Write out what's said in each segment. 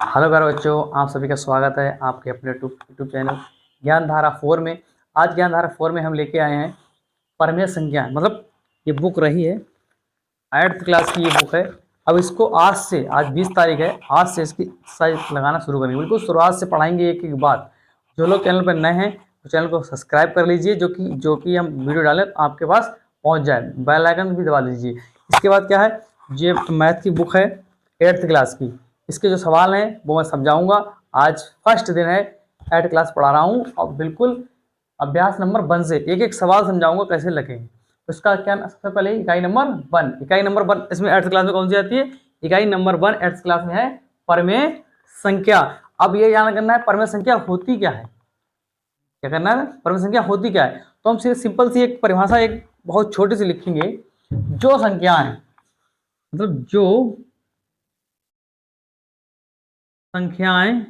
Hello प्यारे बच्चों, आप सभी का स्वागत है आपके अपने यूट्यूब चैनल ज्ञानधारा 4 में। आज ज्ञानधारा 4 में हम लेके आए हैं परमेय संख्या। मतलब ये बुक रही है 8th क्लास की ये बुक है। अब इसको आज 20 तारीख है, आज से इसकी एक्सरसाइज लगाना शुरू करेंगे। बिल्कुल शुरुआत से पढ़ाएंगे एक एक बात। जो लोग चैनल पर नए हैं तो चैनल को सब्सक्राइब कर लीजिए, जो कि हम वीडियो डालें तो आपके पास पहुँच जाए। बेल आइकन भी दबा लीजिए। इसके बाद क्या है, ये मैथ की बुक है 8th क्लास की। इसके जो सवाल हैं वो मैं समझाऊंगा। आज फर्स्ट दिन है, 8th क्लास पढ़ा रहा हूँ और बिल्कुल अभ्यास नंबर 1 से एक एक सवाल समझाऊंगा कैसे लगेंगे। तो इसका क्या, सबसे पहले इकाई नंबर 1। इकाई नंबर 1 इसमें 8th क्लास में कौन सी आती है? इकाई नंबर 1 8th क्लास में है परमेय संख्या। अब ये याद करना है परमेय संख्या होती क्या है। क्या करना है, परमेय संख्या होती क्या है। तो हम सीधे सिंपल सी एक परिभाषा एक बहुत छोटी सी लिखेंगे। जो संख्याएं, मतलब जो संख्याएं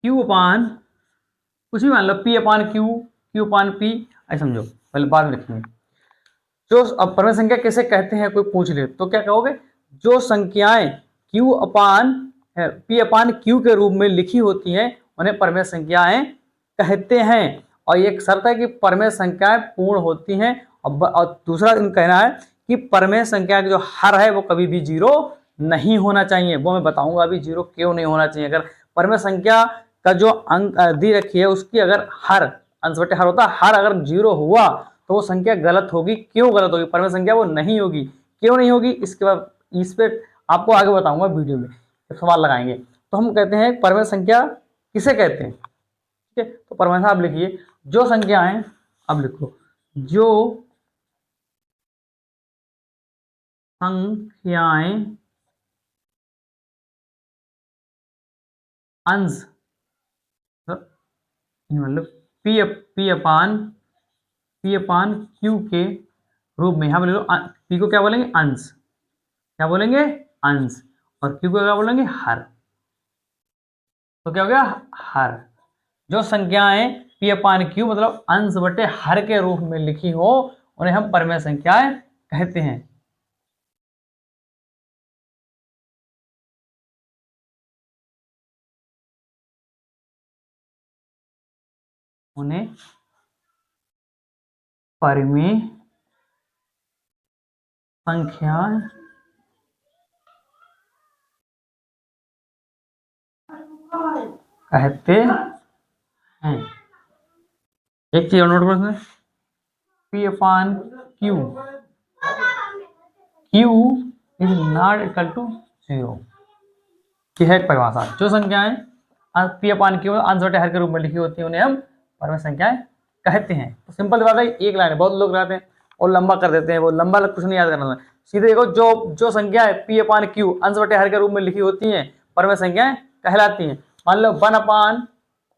Q अपान कुछ भी मान लो, P अपान Q, Q अपान P, ऐसे समझो। पहले बाद में लिखेंगे। जो अब परमेय संख्या किसे कहते हैं, कोई पूछ ले तो क्या कहोगे? जो संख्याएं Q अपान P अपान Q के रूप में लिखी होती हैं उन्हें परमेय संख्याएं कहते हैं। और एक शर्त है कि परमेय संख्याएं पूर्ण होती हैं। और दूसरा कहना है कि परमेय संख्या का जो हर है वो कभी भी 0 नहीं होना चाहिए। वो मैं बताऊंगा अभी 0 क्यों नहीं होना चाहिए। अगर परमेय संख्या का जो अंक दी रखी है उसकी अगर हर, अंश बटे हर होता है, हर अगर 0 हुआ तो वो संख्या गलत होगी। क्यों गलत होगी? परमेय संख्या वो नहीं होगी। क्यों नहीं होगी इसके बाद इस पे आपको आगे बताऊंगा वीडियो में, सवाल लगाएंगे। तो हम कहते हैं परमेय संख्या किसे कहते हैं। ठीक है, तो परिभाषा आप लिखिए। जो संख्याएं, अब लिखो, जो संख्याएं अंश, मतलब P अपान Q के रूप में, यहाँ पे लो P को क्या बोलेंगे? अंश। क्या बोलेंगे? अंश। और Q को क्या बोलेंगे? हर। तो क्या हो गया? हर। जो संख्याएं P अपान Q मतलब अंश बटे हर के रूप में लिखी हो उन्हें हम परमेय संख्याएं कहते हैं। उन्हें परमेय संख्या कहते हैं। एक चीज और नोट करो, P upon Q, Q is not equal to 0 की है परिभाषा। जो संख्याएं P अपान Q अंश बटे हर के रूप में लिखी होती है उन्हें हम परमेय संख्याएं कहते हैं। तो सिंपल बात है, एक लाइन है। बहुत लोग रहते हैं और लंबा कर देते हैं, वो लंबा कुछ नहीं याद करना। सीधे देखो, जो संख्या है P अपान Q अंश बटे हर के रूप में लिखी होती हैं परमेय संख्याएं कहलाती हैं। मान लो 1 अपान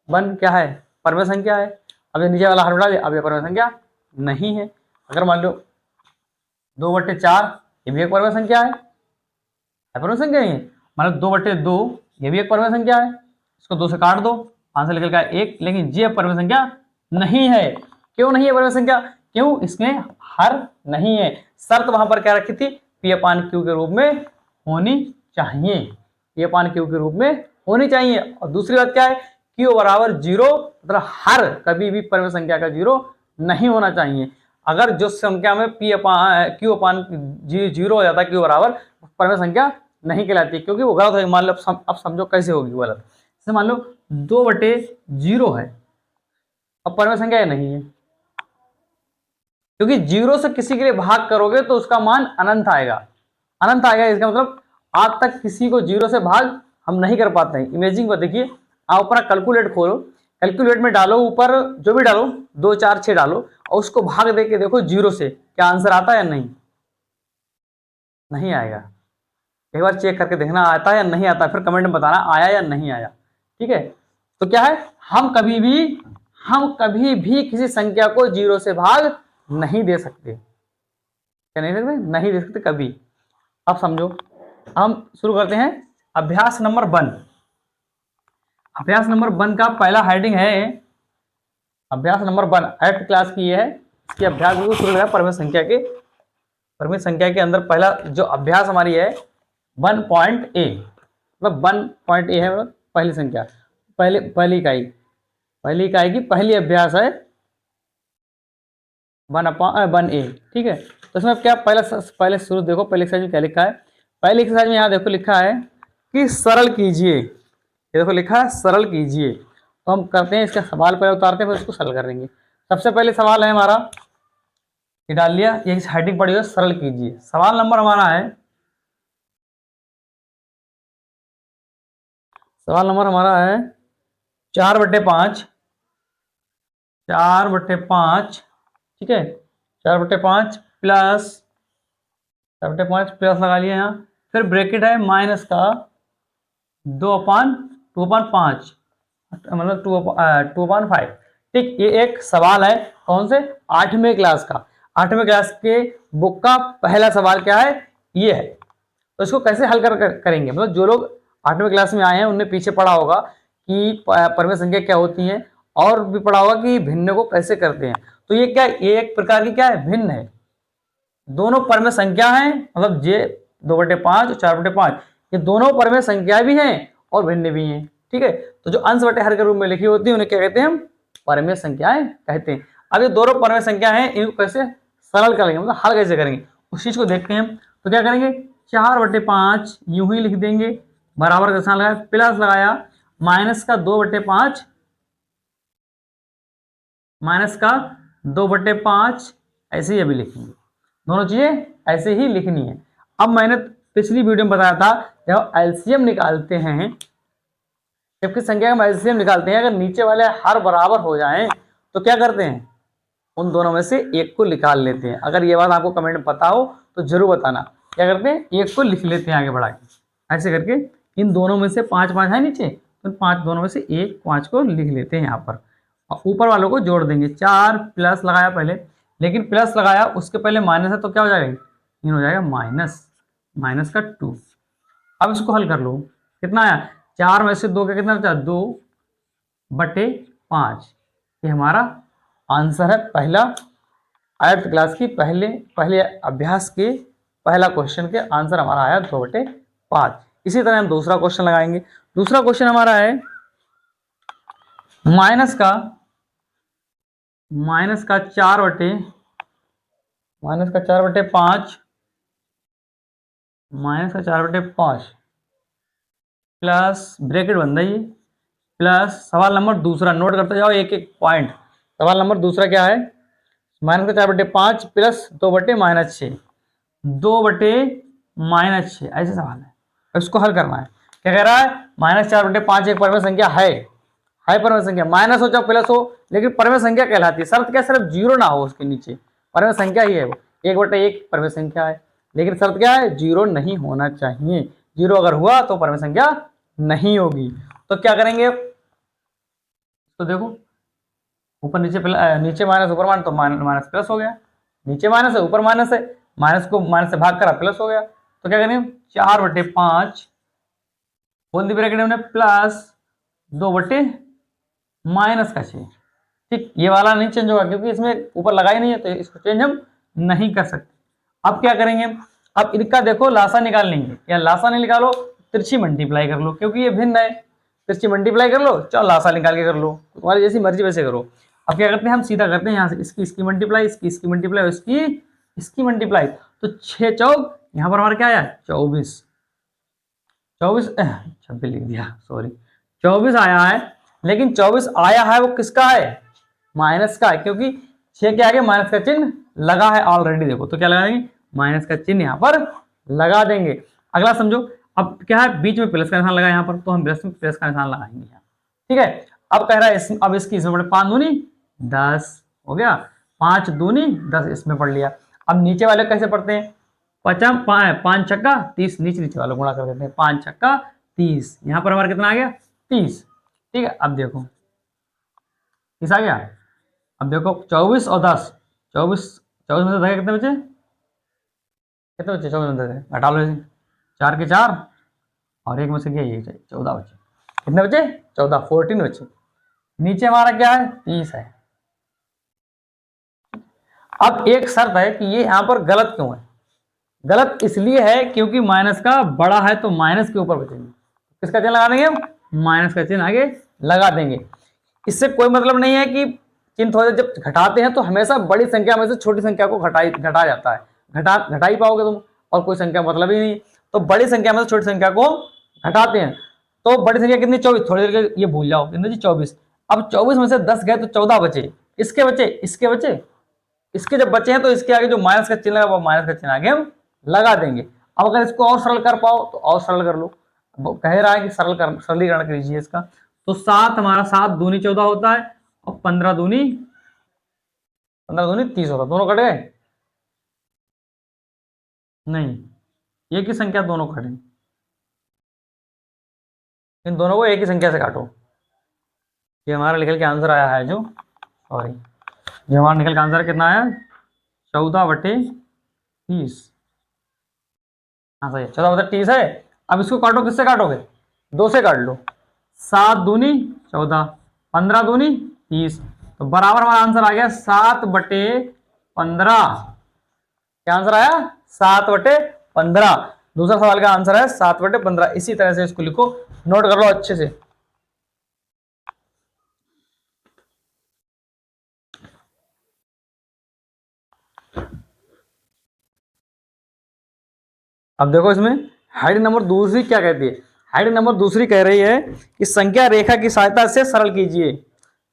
1 क्या है? परमेय संख्या है। अब ये नीचे वाला हर उड़ा दिया, अब ये परमेय संख्या नहीं है। अगर मान लो 2/4 ये भी एक परमेय संख्या है, परमेय संख्या ही है। मान लो 2/2 ये भी एक परमेय संख्या है। इसको 2 से काट दो, 5 से निकल का 1। लेकिन ये परमेय संख्या नहीं है। क्यों नहीं है परमेय संख्या? क्यों? इसमें हर नहीं है। शर्त वहां पर क्या रखी थी? P अपान Q के रूप में होनी चाहिए। P अपान Q के रूप में होनी चाहिए। और दूसरी बात क्या है? Q बराबर 0 मतलब हर कभी भी परमेय संख्या का 0 नहीं होना चाहिए। अगर जो संख्या में Q अपान 0 हो जाता है, Q बराबर, परमेय संख्या नहीं कहलाती, क्योंकि वो गलत है। मान लो अब समझो कैसे होगी गलत। जैसे मान लो 2/0 है, अब परमेय संख्या नहीं है, क्योंकि 0 से किसी के लिए भाग करोगे तो उसका मान अनंत आएगा। अनंत आएगा इसका मतलब आज तक किसी को 0 से भाग हम नहीं कर पाते हैं। इमेजिंग को देखिए, आप अपना कैलकुलेट खोलो, कैलकुलेट में डालो, ऊपर जो भी डालो 2 4 6 डालो और उसको भाग दे के देखो 0 से, क्या आंसर आता है या नहीं? नहीं आएगा। एक बार चेक करके देखना आता है या नहीं आता, फिर कमेंट में बताना आया या नहीं आया। ठीक है, तो क्या है, हम कभी भी किसी संख्या को 0 से भाग नहीं दे सकते। क्या नहीं दे सकते? नहीं दे सकते कभी। अब समझो, हम शुरू करते हैं अभ्यास नंबर 1। अभ्यास नंबर 1 का पहला हेडिंग है अभ्यास नंबर 1, 8th क्लास की है। इसकी अभ्यास शुरू है परमेय संख्या के। परमेय संख्या के अंदर पहला जो अभ्यास हमारी है 1.a, मतलब 1.a है, मतलब पहली संख्या, पहली इकाई की पहली अभ्यास है 1/1a। ठीक है, तो इसमें क्या पहले शुरू देखो, पहले एक्सरसाइज में क्या लिखा है। पहले एक्सरसाइज में यहाँ देखो लिखा है कि सरल कीजिए, ये देखो लिखा है सरल कीजिए। तो हम करते हैं, इसका सवाल पहले उतारते हैं, फिर उसको सरल करेंगे। सबसे पहले सवाल है हमारा, ये डाल लिया, ये हेडिंग पड़ी है सरल कीजिए। सवाल नंबर हमारा है, सवाल नंबर हमारा है 4/5, 4/5। ठीक है, 4/5 प्लस 4/5 प्लस लगा लिया यहाँ, फिर ब्रैकेट है माइनस का 2/5, मतलब 2/5। ठीक, ये एक सवाल है कौन से, 8वीं क्लास का। 8वीं क्लास के बुक का पहला सवाल क्या है, ये है। तो इसको कैसे हल करेंगे, मतलब जो लोग 8वीं क्लास में आए हैं उनने पीछे पढ़ा होगा कि परमेय संख्या क्या होती है, और भी पढ़ा होगा कि भिन्न को कैसे करते हैं। तो ये क्या, ये एक प्रकार की क्या है, भिन्न है। दोनों परमेय संख्या हैं, मतलब ये 2/5 और 4/5, ये दोनों परमेय संख्या भी हैं और भिन्न भी हैं। ठीक है, तो जो अंश बटे हर के रूप में लिखी होती है उन्हें क्या कहते हैं, हम परमेय संख्याएं कहते हैं। अब ये दोनों परमेय संख्या हैं, इनको कैसे सरल करेंगे, मतलब हल कैसे करेंगे, उस चीज को देखते हैं। तो क्या करेंगे, 4/5 यूं ही लिख देंगे, बराबर का निशान लगाया, प्लस लगाया, माइनस का 2/5, माइनस का 2/5, ऐसे ही अभी लिखेंगे। दोनों चीजें ऐसे ही लिखनी है। अब मैंने पिछली वीडियो में बताया था, जब एलसीएम निकालते हैं, जबकि संख्या का एलसीएम निकालते हैं, अगर नीचे वाले हर बराबर हो जाएं तो क्या करते हैं, उन दोनों में से एक को निकाल लेते हैं। अगर ये बात आपको कमेंट में पता हो तो जरूर बताना। क्या करते हैं, एक को लिख लेते हैं आगे बढ़ा के, ऐसे करके इन दोनों में से 5 है नीचे, तो 5 दोनों में से एक 5 को लिख लेते हैं यहाँ पर, और ऊपर वालों को जोड़ देंगे। 4 प्लस लगाया पहले, लेकिन प्लस लगाया उसके पहले माइनस है, तो क्या हो जाएगा, इन हो जाएगा माइनस का 2। अब इसको हल कर लो, कितना आया, 4 में से 2 का कितना बचा, 2/5। ये हमारा आंसर है, पहला 8th क्लास की पहले अभ्यास के पहला क्वेश्चन के आंसर हमारा आया 2/5। इसी तरह हम दूसरा क्वेश्चन लगाएंगे। दूसरा क्वेश्चन हमारा है माइनस का 4/5, प्लस ब्रैकेट बन रही है, प्लस सवाल नंबर दूसरा, नोट करते जाओ एक एक पॉइंट। सवाल नंबर दूसरा क्या है, -4/5 प्लस 2/-6, 2/-6, ऐसे सवाल है। इसको हल करना है। क्या कह रहा है, -4/5 एक परमेय संख्या है परमेय संख्या, माइनस हो चाहे प्लस हो, लेकिन परमेय संख्या कहलाती है। शर्त क्या, सिर्फ 0 ना हो उसके नीचे, परमेय संख्या ही है वो, 1/1 परमेय संख्या है, लेकिन शर्त क्या है, 0 नहीं होना चाहिए। 0 अगर हुआ तो परमेय संख्या नहीं होगी। तो क्या करेंगे, तो देखो ऊपर नीचे नीचे माइनस ऊपर माइनस, तो माइनस प्लस हो गया, नीचे माइनस है ऊपर माइनस है, माइनस को माइनस से भाग करा प्लस हो गया। तो क्या करेंगे, 4/5 होल दी ब्रैकेट में प्लस 2/-6। ठीक, ये वाला नहीं चेंज होगा क्योंकि इसमें ऊपर लगा ही नहीं है, तो इसको चेंज हम नहीं कर सकते। अब क्या करेंगे, अब इनका देखो लासा निकाल लेंगे, या लासा नहीं निकालो तिरछी मल्टीप्लाई कर लो, क्योंकि ये भिन्न है, तिरछी मल्टीप्लाई कर लो, चलो लासा निकाल के कर लो, तुम्हारी जैसी मर्जी वैसे करो। अब क्या करते हैं, हम सीधा करते हैं यहाँ से, इसकी मल्टीप्लाई, इसकी मल्टीप्लाई, इसकी मल्टीप्लाई, तो 6 चौक, यहाँ पर हमारा क्या आया, 24 26 लिख दिया, सॉरी, 24 आया है। लेकिन 24 आया है वो किसका है, माइनस का है, क्योंकि 6 के आगे माइनस का चिन्ह लगा है ऑलरेडी। देखो तो क्या लगाएंगे, माइनस का चिन्ह यहाँ पर लगा देंगे। अगला समझो, अब क्या है, बीच में प्लस का निशान लगा यहाँ पर, तो हम प्लस का निशान लगाएंगे यहाँ। ठीक है, अब कह रहा है अब इसकी इसमें 5 दूनी 10 हो गया, 5 दूनी 10 इसमें पढ़ लिया। अब नीचे वाले कैसे पढ़ते हैं, 5 छक्का 30, नीचे वालों गुणा कर देते हैं, 5 छक्का 30, यहाँ पर हमारा कितना आ गया, 30। ठीक है, अब देखो किस आ गया, अब देखो 24 और 10, 24 में से धके कितने बचे, 24 में से घटा लो, 4 के 4 और एक में से गया ये 14 बचे, कितने बचे, 14 बचे। नीचे हमारा क्या है, 30 है। अब एक शर्त है कि ये यहाँ पर गलत क्यों है, गलत इसलिए है क्योंकि माइनस का बड़ा है तो माइनस के ऊपर बचेंगे। किसका चिन्ह लगा देंगे हम? माइनस का चिन्ह आगे लगा देंगे। इससे कोई मतलब नहीं है कि चिन्ह थोड़े जब घटाते हैं तो हमेशा बड़ी संख्या में से छोटी संख्या को घटा जाता है। घटा ही पाओगे तुम, और कोई संख्या मतलब ही नहीं। तो बड़ी संख्या में से छोटी संख्या को घटाते हैं। तो बड़ी संख्या कितनी? 24। थोड़ी देर के ये भूल जाओ, कितनी जी? 24। अब 24 में से 10 गए तो 14 बचे। इसके बचे, इसके बचे, इसके जब बचे हैं तो इसके आगे जो माइनस का चिन्ह लगा वो माइनस का चिन्ह आगे हम लगा देंगे। अब अगर इसको और सरल कर पाओ तो और सरल कर लो। कह रहा है कि सरलीकरण कीजिए इसका। तो 7 हमारा 7 दूनी 14 होता है, और 15 दूनी 30 होता है। दोनों कट गए? नहीं, एक ही संख्या दोनों कटे। इन दोनों को एक ही संख्या से काटो। ये हमारा निकल के आंसर आया है जो, सॉरी, ये हमारा निकल के आंसर कितना आया? 14/30। हाँ सही है, 14/30 है। अब इसको काटो, किससे काटोगे? 2 से काट लो। 7 दूनी 14, 15 दूनी 30, तो बराबर हमारा आंसर आ गया 7/15। क्या आंसर आया? 7/15। दूसरा सवाल का आंसर है 7/15। इसी तरह से इसको लिखो, नोट कर लो अच्छे से। अब देखो इसमें हेडिंग नंबर दूसरी क्या कहती है। हेडिंग नंबर दूसरी कह रही है कि संख्या रेखा की सहायता से सरल कीजिए।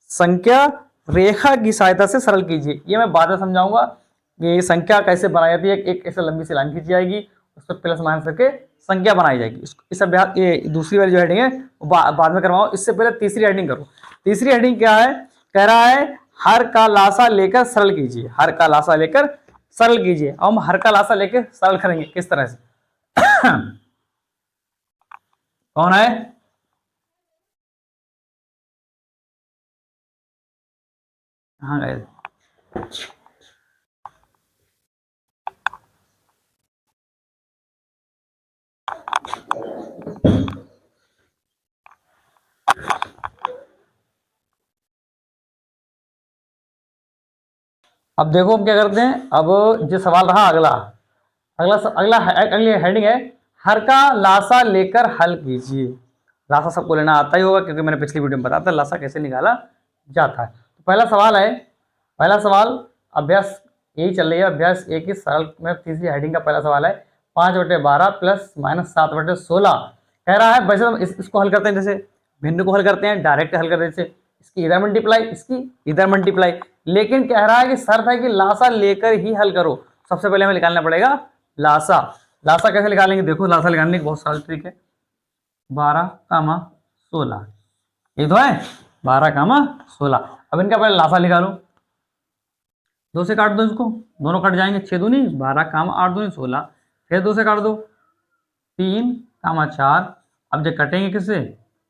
संख्या रेखा की सहायता से सरल कीजिए। ये मैं बाद में समझाऊंगा कि संख्या कैसे बनाई जाती है। एक ऐसे लंबी सी लाइन खींची जाएगी, उस पर प्लस माइनस करके संख्या बनाई जाएगी। इस अभ्यास, ये दूसरी वाली जो हेडिंग है वो बाद में करवाओ। इससे पहले तीसरी हेडिंग करो। तीसरी हेडिंग क्या है? कह रहा है हर का लासा लेकर सरल कीजिए। हर का लासा लेकर सरल कीजिए। अब हम हर का लासा लेकर सरल करेंगे किस तरह से? कौन है? हाँ गए। अब देखो हम क्या करते हैं। अब जो सवाल रहा अगला, अगली हेडिंग है हर का लासा लेकर हल कीजिए। लासा सबको लेना आता ही होगा क्योंकि मैंने पिछली वीडियो में बताया था लासा कैसे निकाला जाता है। तो पहला सवाल है, पहला सवाल अभ्यास यही चल रही है, अभ्यास एक ही सरल में तीसरी हेडिंग का पहला सवाल है 5/12 प्लस माइनस 7/16। कह रहा है वैसे हम इसको हल करते हैं, जैसे भिन्न को हल करते हैं, डायरेक्ट हल करते हैं, जैसे इसकी इधर मल्टीप्लाई, इसकी इधर मल्टीप्लाई। लेकिन कह रहा है कि शर्त है कि लासा लेकर ही हल करो। सबसे पहले हमें निकालना पड़ेगा लासा। लासा कैसे निकालेंगे? देखो लासा निकालने की बहुत सरल ट्रिक है। 12, 16 ये तो है, 12, 16। अब इनका पहले लासा निकालो। 2 से काट दो इसको, दोनों कट जाएंगे। 6 दूनी 12, 8 दूनी 16। फिर 2 से काट दो, 3, 4। अब जब कटेंगे किससे?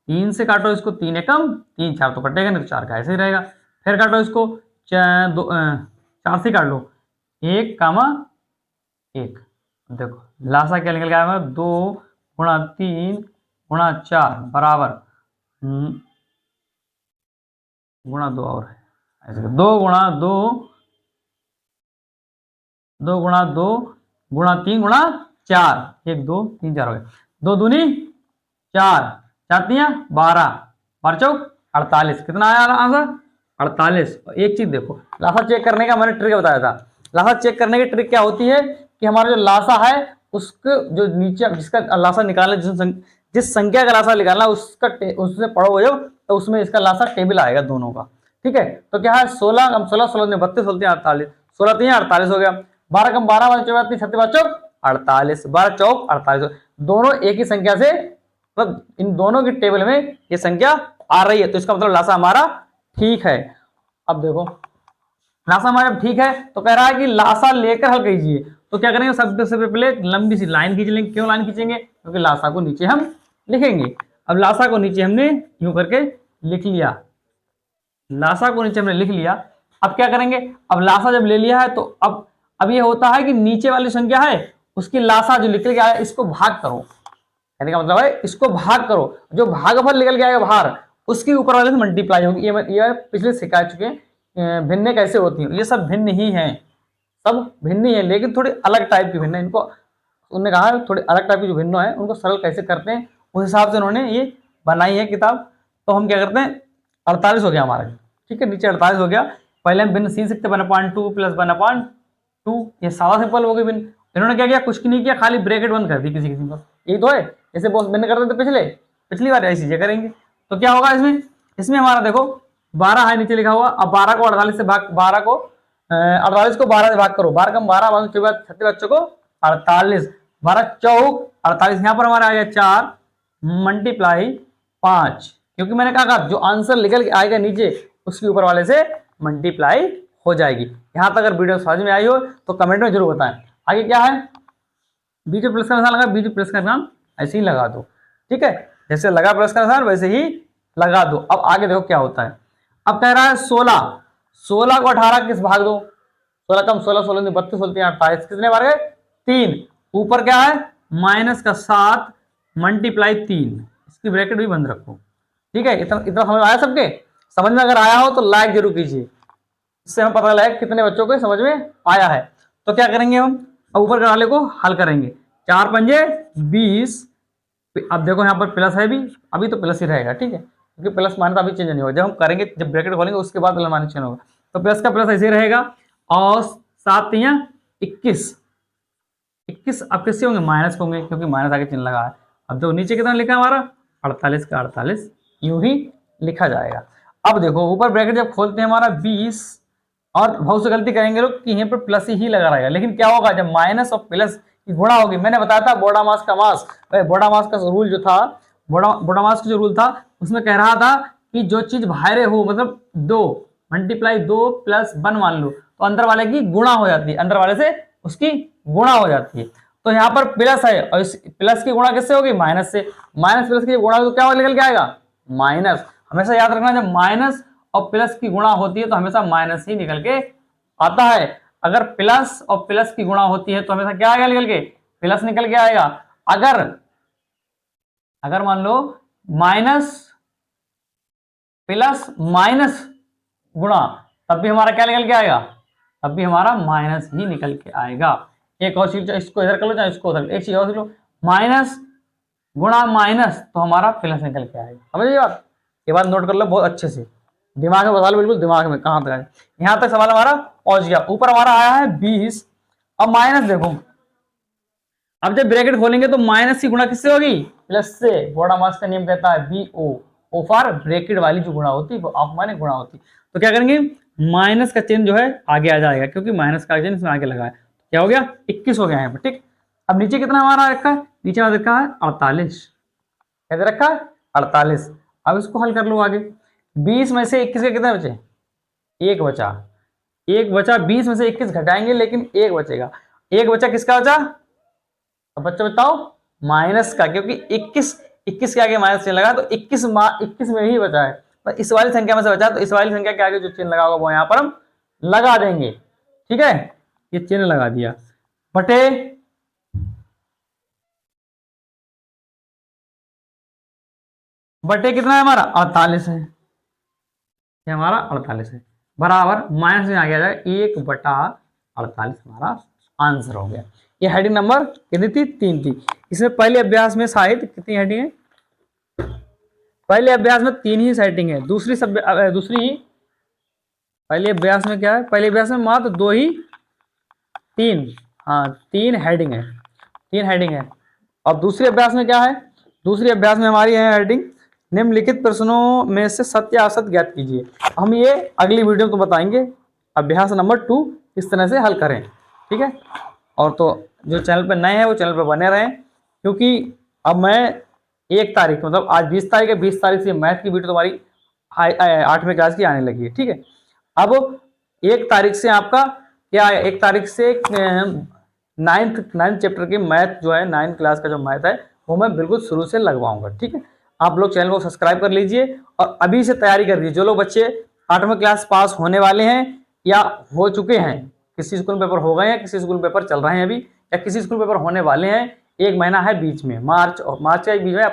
3 से काटो इसको, 3 एकम 3, 4 तो कटेगा नहीं, तो 4 का ऐसे ही रहेगा। फिर काटो इसको 4 से काट लो, 1, 1। देखो लासा क्या निकल गया? 2 गुणा 3 गुणा 4 बराबर गुणा 2 और है ऐसे 2 गुणा 2 गुणा 2 गुणा 3 गुणा 4, 1 2 3 4 हो गए। 2 दूनी 4, 4 3 12, 12 चौक 48। कितना आया आंसर? 48। एक चीज देखो, लासा चेक करने का मैंने ट्रिक बताया था। लासा चेक करने की ट्रिक क्या होती है कि हमारा जो लासा है उसके जो नीचे जिसका लासा निकालना, जिस संख्या का लासा निकालना उसका उससे पढ़ोगे जब तो उसमें इसका लासा टेबल आएगा दोनों का। ठीक है, तो क्या है 16 कम 16, 16 में 32, 16 48, 16 3 48 हो गया। 12 कम 12, 12 36 चौक 48, 12 चौक 48। दोनों एक ही संख्या से, मतलब इन दोनों की टेबल में ये संख्या आ रही है, तो इसका मतलब लासा हमारा ठीक है। अब देखो लासा हमारा ठीक है तो कह रहा है कि लासा लेकर हल कीजिए। तो क्या करेंगे? सबसे पहले लंबी सी लाइन खींच लेंगे। क्यों लाइन खींचेंगे? क्योंकि लासा को नीचे हम लिखेंगे। अब लासा को नीचे हमने यूं करके लिख लिया, लासा को नीचे हमने लिख लिया। अब क्या करेंगे? अब लासा जब ले लिया है तो अब ये होता है कि नीचे वाली संख्या है उसकी लासा जो निकल के आया इसको भाग करो। कहने का मतलब है इसको भाग करो, जो भागफल निकल के आएगा बाहर उसके ऊपर वाले से मल्टीप्लाई होगी। ये पिछले सिखा चुके हैं भिन्न कैसे होती है। ये सब भिन्न ही हैं, सब भिन्न ही है, लेकिन थोड़ी अलग टाइप की भिन्न है। इनको उन्होंने कहा है थोड़े अलग टाइप के जो भिन्नों हैं उनको सरल कैसे करते हैं, उस हिसाब से उन्होंने ये बनाई है किताब। तो हम क्या करते हैं, 48 हो गया हमारा, ठीक है, नीचे 48 हो गया। पहले हम भिन्न सीख सकते 1/2 प्लस 1/2, ये सारा सिंपल हो गया भिन्न। इन्होंने क्या किया, कुछ नहीं किया, खाली ब्रैकेट बंद कर दी किसी किसी पर, यही तो है। जैसे बॉस भिन्न करते थे पिछली बार ऐसी चीजें करेंगे। तो क्या होगा इसमें हमारा देखो 12 है नीचे लिखा हुआ। अब 12 को 48 से भाग, 48 को 12 से भाग करो, 12 कम 12, 36 बच्चों को 48, 12 चौक 48, यहाँ पर हमारा आ गया 4 मल्टीप्लाई 5, क्योंकि मैंने कहा जो आंसर निकल के आएगा नीचे उसके ऊपर वाले से मल्टीप्लाई हो जाएगी। यहां तक अगर वीडियो समझ में आई हो तो कमेंट में जरूर बताएं। आगे क्या है, बीच में प्लस का निशान लगा, बीच में प्लस का निशान ऐसे ही लगा दो, ठीक है, जैसे लगा प्लस का निशान वैसे ही लगा दो। अब आगे देखो क्या होता है। अब कह रहा है 16 को 18 किस भाग दो, 16 कम 16, 16 32, 16 28, कितने बार गए 3, ऊपर क्या है माइनस का 7 मल्टीप्लाई 3, इसकी ब्रैकेट भी बंद रखो, ठीक है। इतना इतना समझ आया सबके? समझ में अगर आया हो तो लाइक जरूर कीजिए, इससे हमें पता लगे कितने बच्चों को समझ में आया है। तो क्या करेंगे हम, अब ऊपर के वाले को हल करेंगे, 4 पंजे 20, अब देखो यहाँ पर प्लस है भी, अभी तो प्लस ही रहेगा, ठीक है, क्योंकि प्लस माइनस अभी चेंज नहीं होगा, जब हम करेंगे जब ब्रैकेट खोलेंगे उसके बाद प्लस माइनस चेंज होगा। तो प्लस का प्लस ऐसे रहेगा, और 7 तियां 21, अब किससे होंगे माइनस होंगे, क्योंकि माइनस आगे चिन्ह लगा है। अब देखो नीचे कितना लिखा है हमारा 48 का 48, यूं ही लिखा जाएगा। अब देखो ऊपर ब्रैकेट जब खोलते हैं हमारा 20, और बहुत सी गलती करेंगे लोग कि यहीं पर प्लस ही लगा रहेगा, लेकिन क्या होगा जब माइनस और प्लस की गुणा होगी, मैंने बताया था बोडामास का रूल जो था, बोडामास का जो रूल था उसमें कह रहा था कि जो चीज बाहर हो, मतलब 2 मल्टीप्लाई 2 प्लस 1 मान लो तो अंदर वाले की गुणा हो जाती है, अंदर वाले से उसकी गुणा हो जाती है। तो यहाँ पर प्लस है और इस प्लस की गुणा किससे होगी, माइनस से, माइनस प्लस की गुणा तो क्या निकल के आएगा माइनस। हमेशा याद रखना जब माइनस और प्लस की गुणा होती है तो हमेशा माइनस ही निकल के आता है। अगर प्लस और प्लस की गुणा होती है तो हमेशा क्या आएगा निकल के, प्लस निकल के आएगा। अगर मान लो माइनस प्लस माइनस गुणा, तब भी हमारा क्या निकल के आएगा, तब भी हमारा माइनस ही निकल के आएगा। एक और चीज, इसको इधर कर लो चाहे इसको उधर, एक चीज और सीख लो, माइनस गुणा माइनस तो हमारा प्लस निकल के आएगा। समझिए बात, ये बात नोट कर लो बहुत अच्छे से, दिमाग में बता लो, बिल्कुल दिमाग में कहां तक आए। यहां तक सवाल हमारा पहुंच गया। ऊपर हमारा आया है 20, अब माइनस देखो, अब जब ब्रैकेट खोलेंगे तो माइनस की गुणा किससे होगी, प्लस से। बोडामास का नियम कहता है BO, ओ फॉर ब्रैकेट वाली जो गुणा होती है वो ऑफ माने गुणा होती है। तो क्या करेंगे, माइनस का चिन्ह जो है आगे आ जाएगा, क्योंकि माइनस का चिन्ह इसमें आगे लगा है। क्या हो गया 21 हो गया यहाँ पर, ठीक। अब नीचे कितना हमारा रखा है, नीचे हमारा रखा है 48, कैसे रखा है 48। अब इसको हल कर लो आगे, 20 में से 21 के कितने बचे, एक बचा, 20 में से 21 घटाएंगे लेकिन एक बचेगा, एक बचा, किसका बचा, अब बच्चा बताओ माइनस का, क्योंकि 21 के आगे माइनस चिन्ह लगा तो 21 में ही बचा है, तो इस वाली संख्या में से बचा, तो इस वाली संख्या के आगे जो चिन्ह लगा होगा वो यहाँ पर हम लगा देंगे, ठीक है, ये चिन्ह लगा दिया, बटे कितना है हमारा 48 है, ये हमारा 48 है, बराबर माइनस में आ गया जाए 1/48 हमारा आंसर हो गया। ये हेडिंग नंबर कितनी थी, 3 थी। इसमें पहले अभ्यास में शायद कितनी हेडिंग है, पहले अभ्यास में 3 ही सेटिंग है, दूसरी पहले अभ्यास में क्या है, पहले अभ्यास में मात्र 2 ही 3, हाँ 3 हेडिंग है, 3 हेडिंग है। अब दूसरे अभ्यास में क्या है, दूसरे अभ्यास में हमारी है हेडिंग निम्नलिखित प्रश्नों में से सत्य असत्य ज्ञात कीजिए। हम ये अगली वीडियो में तो बताएंगे अभ्यास नंबर 2 किस तरह से हल करें, ठीक है। और तो जो चैनल पर नए हैं वो चैनल पर बने रहें, क्योंकि अब मैं 1 तारीख मतलब आज 20 तारीख है, 20 तारीख से मैथ की वीडियो तुम्हारी 8वीं क्लास की आने लगी है, ठीक है। अब 1 तारीख से आपका क्या है, 1 तारीख से 9th चैप्टर की मैथ जो है 9th क्लास का जो मैथ है वो मैं बिल्कुल शुरू से लगवाऊंगा, ठीक है। आप लोग चैनल को सब्सक्राइब कर लीजिए और अभी से तैयारी कर लीजिए। जो लोग बच्चे 8वीं क्लास पास होने वाले हैं या हो चुके हैं, किसी स्कूल में पेपर हो गए हैं, किसी स्कूल में पेपर चल रहे हैं अभी, या किसी स्कूल में पेपर होने वाले हैं, 1 महीना है बीच में, मार्च के बीच में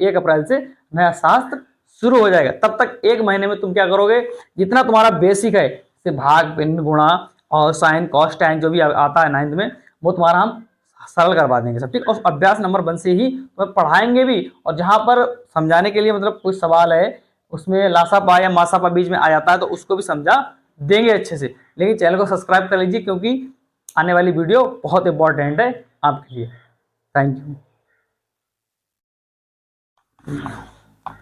1 अप्रैल से नया शास्त्र शुरू हो जाएगा। तब तक 1 महीने में तुम क्या करोगे, जितना तुम्हारा बेसिक है जैसे भाग भिन्न गुणा और साइन कॉस टैन जो भी आता है 9th में, वो तुम्हारा हम सरल करवा देंगे सब, ठीक। और अभ्यास नंबर 1 से ही तो पढ़ाएंगे भी, और जहाँ पर समझाने के लिए मतलब कोई सवाल है उसमें लासापा या मासापा बीच में आ जाता है तो उसको भी समझा देंगे अच्छे से। लेकिन चैनल को सब्सक्राइब कर लीजिए क्योंकि आने वाली वीडियो बहुत इंपॉर्टेंट है आपके लिए। Thank you.